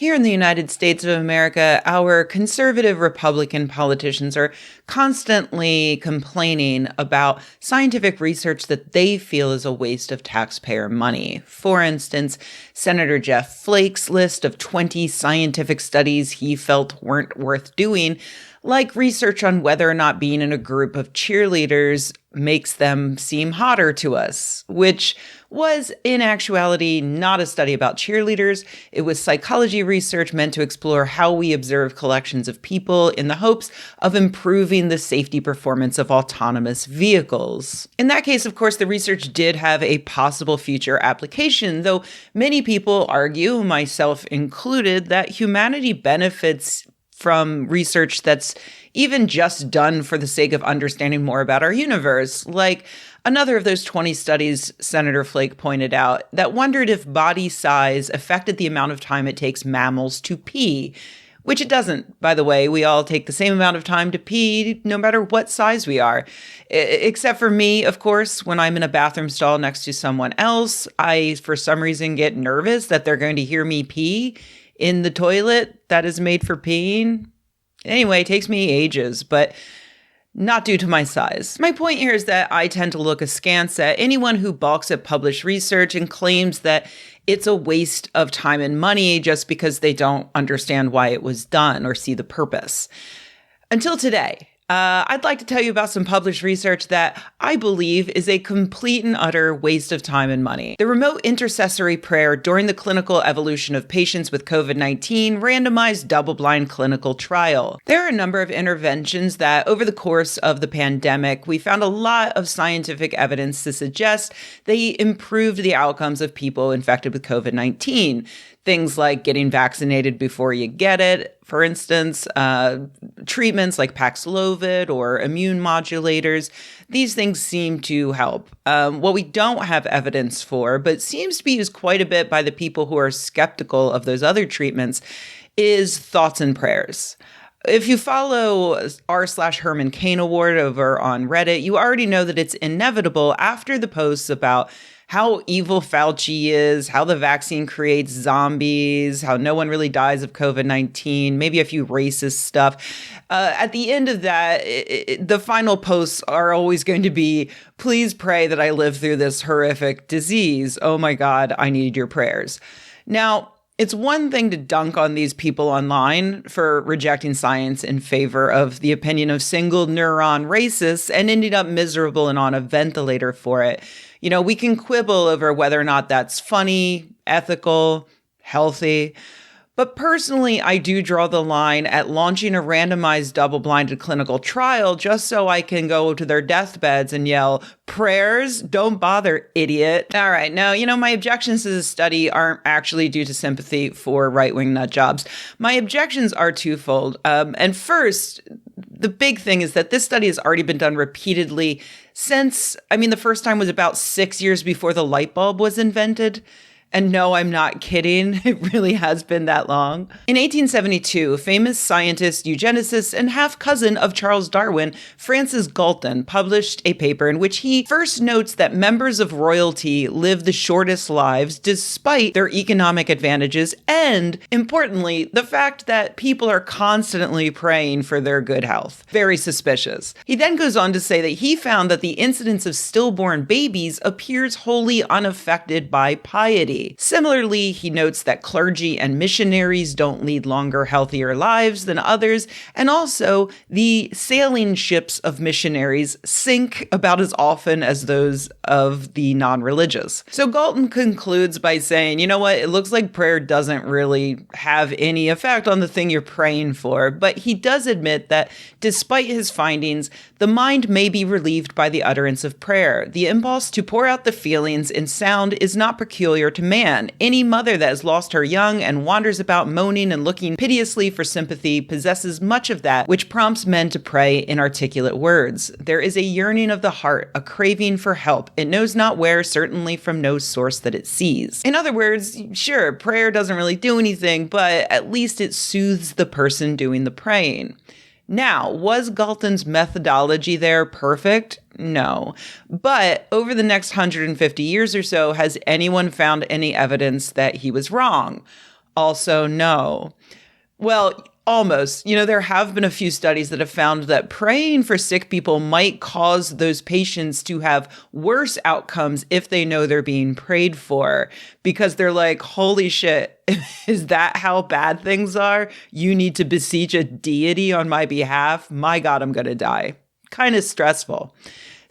Here in the United States of America, our conservative Republican politicians are constantly complaining about scientific research that they feel is a waste of taxpayer money. For instance, Senator Jeff Flake's list of 20 scientific studies he felt weren't worth doing, like research on whether or not being in a group of cheerleaders makes them seem hotter to us, which was in actuality not a study about cheerleaders. It was psychology research meant to explore how we observe collections of people in the hopes of improving the safety performance of autonomous vehicles. In that case, of course, the research did have a possible future application, though many people argue, myself included, that humanity benefits from research that's even just done for the sake of understanding more about our universe, like another of those 20 studies Senator Flake pointed out that wondered if body size affected the amount of time it takes mammals to pee, which it doesn't, by the way. We all take the same amount of time to pee no matter what size we are. Except for me, of course, when I'm in a bathroom stall next to someone else, I, for some reason, get nervous that they're going to hear me pee in the toilet that is made for peeing. Anyway, it takes me ages, but not due to my size. My point here is that I tend to look askance at anyone who balks at published research and claims that it's a waste of time and money just because they don't understand why it was done or see the purpose. Until today, I'd like to tell you about some published research that I believe is a complete and utter waste of time and money. The remote intercessory prayer during the clinical evolution of patients with COVID-19 randomized double-blind clinical trial. There are a number of interventions that over the course of the pandemic, we found a lot of scientific evidence to suggest they improved the outcomes of people infected with COVID-19. Things like getting vaccinated before you get it, for instance, treatments like Paxlovid or immune modulators. These things seem to help. What we don't have evidence for, but seems to be used quite a bit by the people who are skeptical of those other treatments, is thoughts and prayers. If you follow r/Herman Cain Award over on Reddit, you already know that it's inevitable after the posts about how evil Fauci is, how the vaccine creates zombies, how no one really dies of COVID-19, maybe a few racist stuff. At the end of that, the final posts are always going to be, please pray that I live through this horrific disease. Oh my God, I need your prayers. Now, it's one thing to dunk on these people online for rejecting science in favor of the opinion of single neuron racists and ending up miserable and on a ventilator for it. You know, we can quibble over whether or not that's funny, ethical, healthy. But personally, I do draw the line at launching a randomized double-blinded clinical trial just so I can go to their deathbeds and yell, prayers? Don't bother, idiot. All right, now, my objections to this study aren't actually due to sympathy for right-wing nut jobs. My objections are twofold. And first, the big thing is that this study has already been done repeatedly since, the first time was about 6 years before the light bulb was invented. And no, I'm not kidding. It really has been that long. In 1872, famous scientist, eugenicist, and half-cousin of Charles Darwin, Francis Galton, published a paper in which he first notes that members of royalty live the shortest lives despite their economic advantages and, importantly, the fact that people are constantly praying for their good health. Very suspicious. He then goes on to say that he found that the incidence of stillborn babies appears wholly unaffected by piety. Similarly, he notes that clergy and missionaries don't lead longer, healthier lives than others, and also the sailing ships of missionaries sink about as often as those of the non-religious. So Galton concludes by saying, you know what, it looks like prayer doesn't really have any effect on the thing you're praying for, but he does admit that despite his findings, the mind may be relieved by the utterance of prayer. The impulse to pour out the feelings in sound is not peculiar to man. Any mother that has lost her young and wanders about moaning and looking piteously for sympathy possesses much of that which prompts men to pray in articulate words. There is a yearning of the heart, a craving for help. It knows not where, certainly from no source that it sees. In other words, sure, prayer doesn't really do anything, but at least it soothes the person doing the praying. Now, was Galton's methodology there perfect? No. But over the next 150 years or so, has anyone found any evidence that he was wrong? Also, no. Well, almost. There have been a few studies that have found that praying for sick people might cause those patients to have worse outcomes if they know they're being prayed for, because they're like, holy shit, is that how bad things are? You need to beseech a deity on my behalf? My God, I'm going to die. Kind of stressful.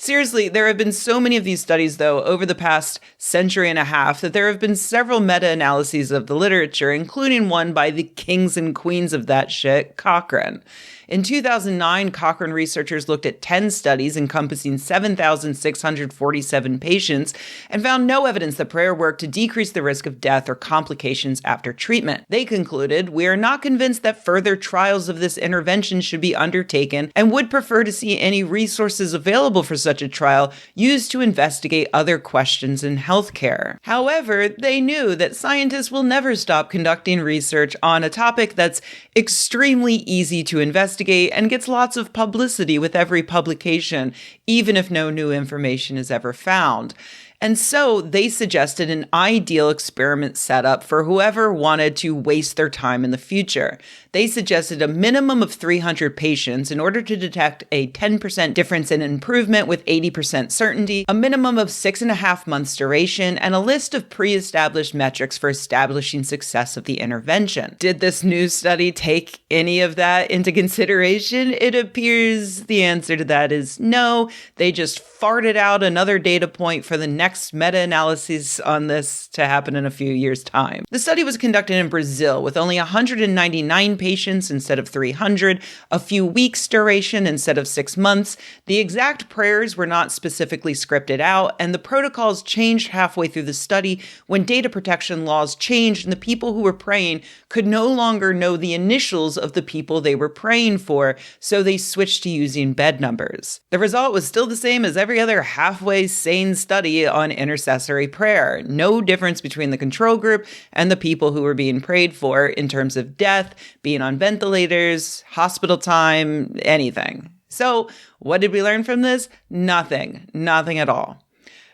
Seriously, there have been so many of these studies, though, over the past century and a half that there have been several meta-analyses of the literature, including one by the kings and queens of that shit, Cochrane. In 2009, Cochrane researchers looked at 10 studies encompassing 7,647 patients and found no evidence that prayer worked to decrease the risk of death or complications after treatment. They concluded, "We are not convinced that further trials of this intervention should be undertaken and would prefer to see any resources available for such a trial used to investigate other questions in healthcare." However, they knew that scientists will never stop conducting research on a topic that's extremely easy to investigate and gets lots of publicity with every publication, even if no new information is ever found. And so they suggested an ideal experiment setup for whoever wanted to waste their time in the future. They suggested a minimum of 300 patients in order to detect a 10% difference in improvement with 80% certainty, a minimum of 6.5 months duration, and a list of pre-established metrics for establishing success of the intervention. Did this new study take any of that into consideration? It appears the answer to that is no. They just farted out another data point for the next meta-analysis on this to happen in a few years' time. The study was conducted in Brazil with only 199 patients instead of 300, a few weeks duration instead of 6 months. The exact prayers were not specifically scripted out, and the protocols changed halfway through the study when data protection laws changed and the people who were praying could no longer know the initials of the people they were praying for, so they switched to using bed numbers. The result was still the same as every other halfway sane study on intercessory prayer. No difference between the control group and the people who were being prayed for in terms of death, being on ventilators, hospital time, anything. So what did we learn from this? Nothing. Nothing at all.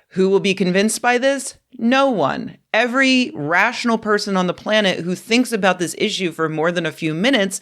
Who will be convinced by this? No one. Every rational person on the planet who thinks about this issue for more than a few minutes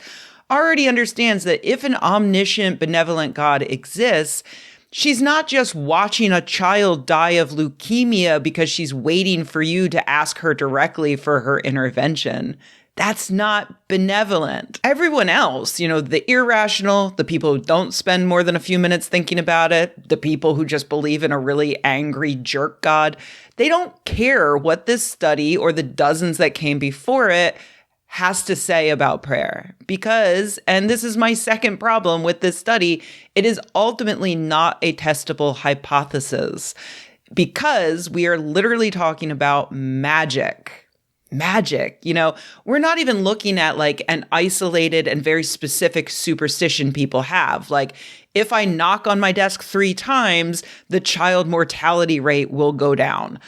already understands that if an omniscient, benevolent God exists, she's not just watching a child die of leukemia because she's waiting for you to ask her directly for her intervention. That's not benevolent. Everyone else, the irrational, the people who don't spend more than a few minutes thinking about it, the people who just believe in a really angry jerk God, they don't care what this study or the dozens that came before it has to say about prayer. Because, and this is my second problem with this study, it is ultimately not a testable hypothesis. Because we are literally talking about magic. Magic, we're not even looking at like an isolated and very specific superstition people have. Like, if I knock on my desk 3 times, the child mortality rate will go down.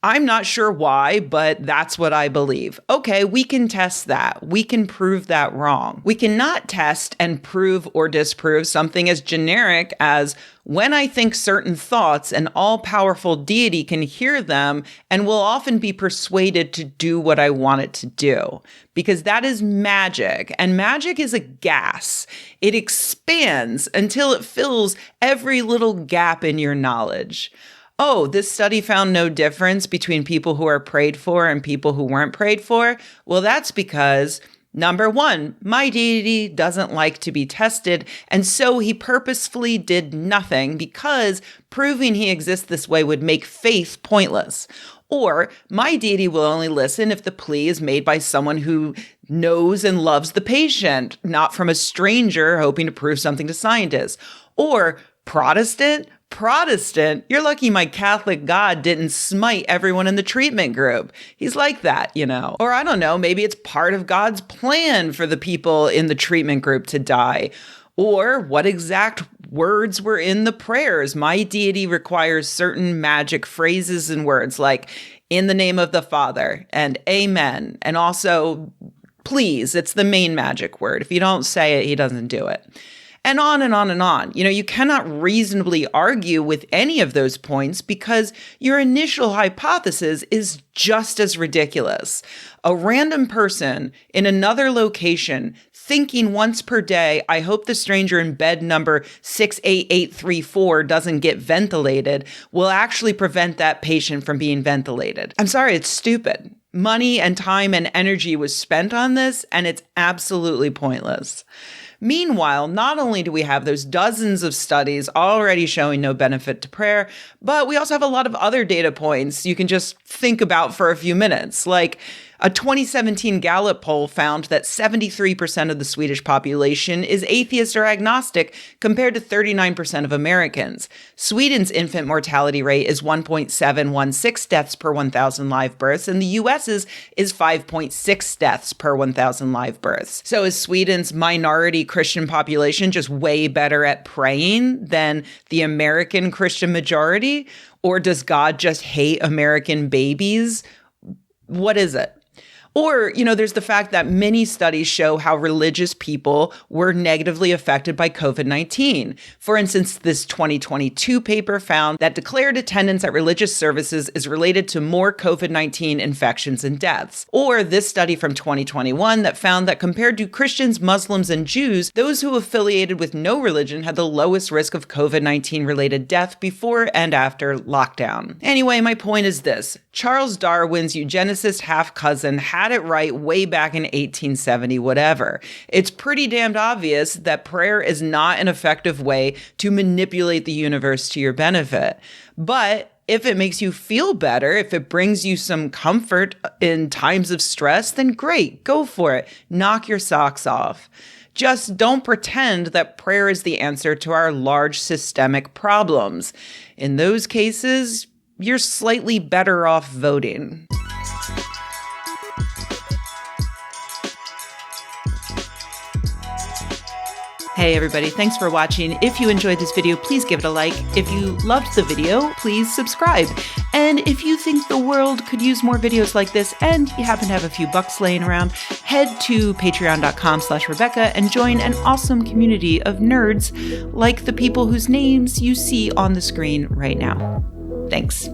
I'm not sure why, but that's what I believe. Okay, we can test that. We can prove that wrong. We cannot test and prove or disprove something as generic as when I think certain thoughts, an all-powerful deity can hear them and will often be persuaded to do what I want it to do. Because that is magic, and magic is a gas. It expands until it fills every little gap in your knowledge. Oh, this study found no difference between people who are prayed for and people who weren't prayed for? Well, that's because, number one, my deity doesn't like to be tested, and so he purposefully did nothing because proving he exists this way would make faith pointless. Or, my deity will only listen if the plea is made by someone who knows and loves the patient, not from a stranger hoping to prove something to scientists. Or, Protestant, you're lucky my Catholic God didn't smite everyone in the treatment group. He's like that, Or I don't know, maybe it's part of God's plan for the people in the treatment group to die. Or what exact words were in the prayers. My deity requires certain magic phrases and words like, in the name of the Father, and amen. And also, please, it's the main magic word. If you don't say it, he doesn't do it. And on and on and on. You cannot reasonably argue with any of those points because your initial hypothesis is just as ridiculous. A random person in another location thinking once per day, I hope the stranger in bed number 68834 doesn't get ventilated, will actually prevent that patient from being ventilated. I'm sorry, it's stupid. Money and time and energy was spent on this, and it's absolutely pointless. Meanwhile, not only do we have those dozens of studies already showing no benefit to prayer, but we also have a lot of other data points you can just think about for a few minutes. Like a 2017 Gallup poll found that 73% of the Swedish population is atheist or agnostic compared to 39% of Americans. Sweden's infant mortality rate is 1.716 deaths per 1,000 live births, and the US's is 5.6 deaths per 1,000 live births. So is Sweden's minority Christian population just way better at praying than the American Christian majority? Or does God just hate American babies? What is it? Or, there's the fact that many studies show how religious people were negatively affected by COVID-19. For instance, this 2022 paper found that declared attendance at religious services is related to more COVID-19 infections and deaths. Or this study from 2021 that found that compared to Christians, Muslims, and Jews, those who affiliated with no religion had the lowest risk of COVID-19 related death before and after lockdown. Anyway, my point is this. Charles Darwin's eugenicist half-cousin had it right way back in 1870 whatever. It's pretty damned obvious that prayer is not an effective way to manipulate the universe to your benefit. But if it makes you feel better, if it brings you some comfort in times of stress, then great, go for it. Knock your socks off. Just don't pretend that prayer is the answer to our large systemic problems. In those cases, you're slightly better off voting. Hey everybody, thanks for watching. If you enjoyed this video, please give it a like. If you loved the video, please subscribe. And if you think the world could use more videos like this and you happen to have a few bucks laying around, head to patreon.com/Rebecca and join an awesome community of nerds like the people whose names you see on the screen right now. Thanks.